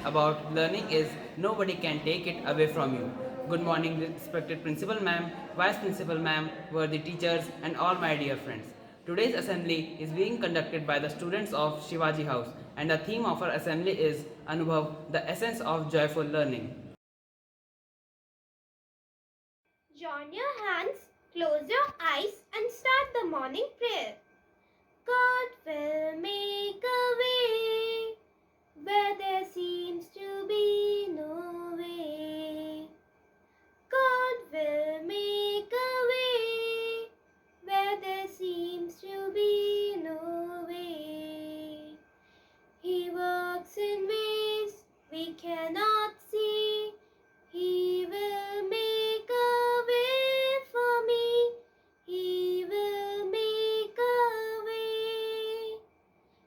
about learning is nobody can take it away from you. Good morning, respected Principal Ma'am, Vice Principal Ma'am, worthy teachers, and all my dear friends. Today's assembly is being conducted by the students of Shivaji House, and the theme of our assembly is ANUBHAV, the essence of joyful learning. Join your hands, close your eyes, and start the morning prayer. God will make a way where there seems to be no way. God will make a way where there seems to be no way. He works in ways we cannot see. He will make a way for me. He will make a way.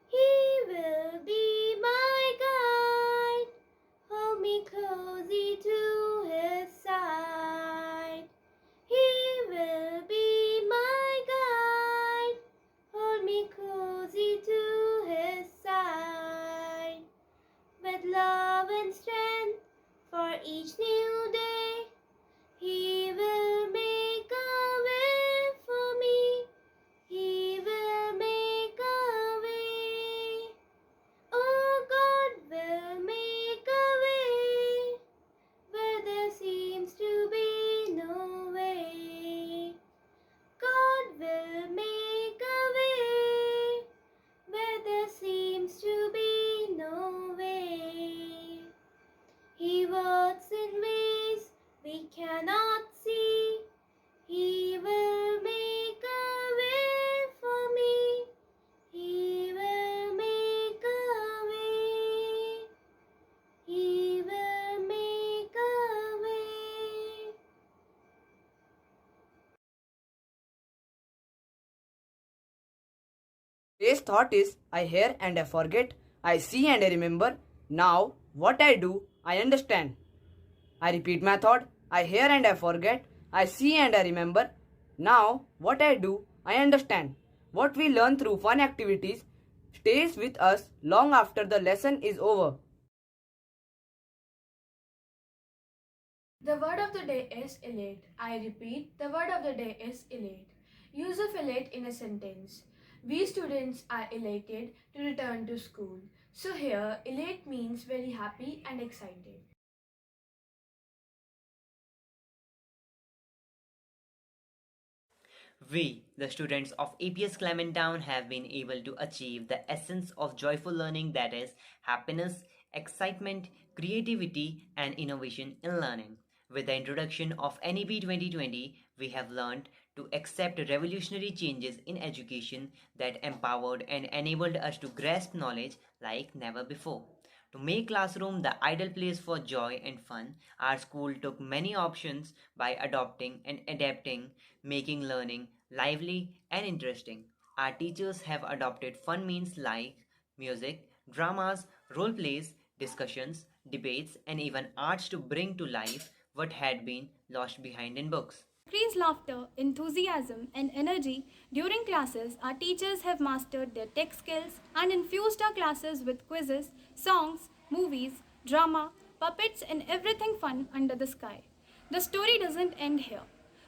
He will be my guide. Hold me closely to his side. He will be my guide. Hold me closely to his side. With love and strength for each new day, he will make a way for me. He will make a way. Oh, God will make a way where there seems to be no way. God will make a way where there seems to be no way. He works in ways we cannot see. He will make a way for me. He will make a way. He will make a way. Today's thought is I hear and I forget, I see and I remember. Now, what I do, I understand. I repeat my thought, I hear and I forget, I see and I remember. Now, what I do, I understand. What we learn through fun activities stays with us long after the lesson is over. The word of the day is elate. I repeat, the word of the day is elate. Use of elate in a sentence. We students are elated to return to school. So here, elate means very happy and excited. We, the students of APS Clementown, have been able to achieve the essence of joyful learning, that is, happiness, excitement, creativity, and innovation in learning. With the introduction of NEP 2020, we have learned to accept revolutionary changes in education that empowered and enabled us to grasp knowledge like never before. To make classroom the ideal place for joy and fun, our school took many options by adopting and adapting, making learning lively and interesting. Our teachers have adopted fun means like music, dramas, role plays, discussions, debates, and even arts to bring to life what had been lost behind in books. Increased laughter, enthusiasm, and energy during classes, our teachers have mastered their tech skills and infused our classes with quizzes, songs, movies, drama, puppets, and everything fun under the sky. The story doesn't end here.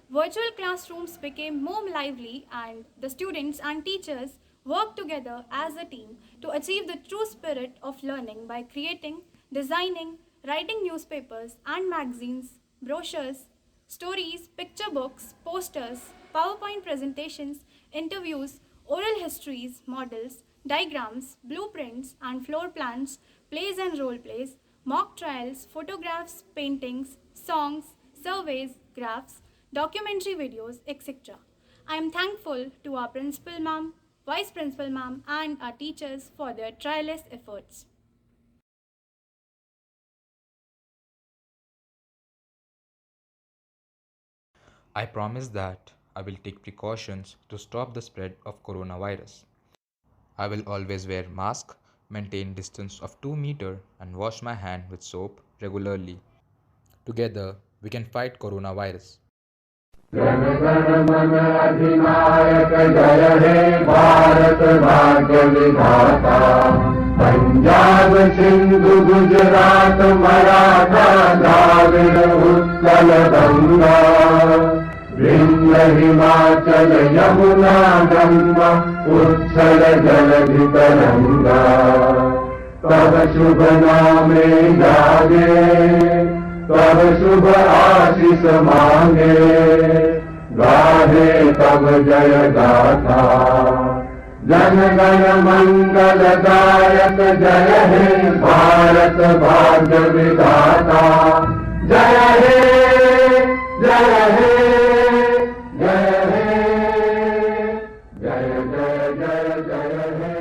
Virtual classrooms became more lively, and the students and teachers worked together as a team to achieve the true spirit of learning by creating, designing, writing newspapers and magazines, brochures, stories, picture books, posters, PowerPoint presentations, interviews, oral histories, models, diagrams, blueprints, and floor plans, plays and role plays, mock trials, photographs, paintings, songs, surveys, graphs, documentary videos, etc. I am thankful to our principal ma'am, vice principal ma'am, and our teachers for their tireless efforts. I promise that I will take precautions to stop the spread of coronavirus. I will always wear mask, maintain distance of 2 meter and wash my hand with soap regularly. Together we can fight coronavirus. Jana Gana मन अधिनायक जय हे भारत भाग्य विधाता पंजाब सिंधु गुजरात मराठा द्राविड उत्कल गंगा विंध्य हिमाचल यमुना गंगा उच्छल जलधि तरंगा तब शुभ नामे जागे तब शुभ आशीष मांगे गाहे तब जय गाथा जन गण मंगल दायक जय हे भारत भाग्य विधाता जय हे जय हे जय हे जय जय जय जय हे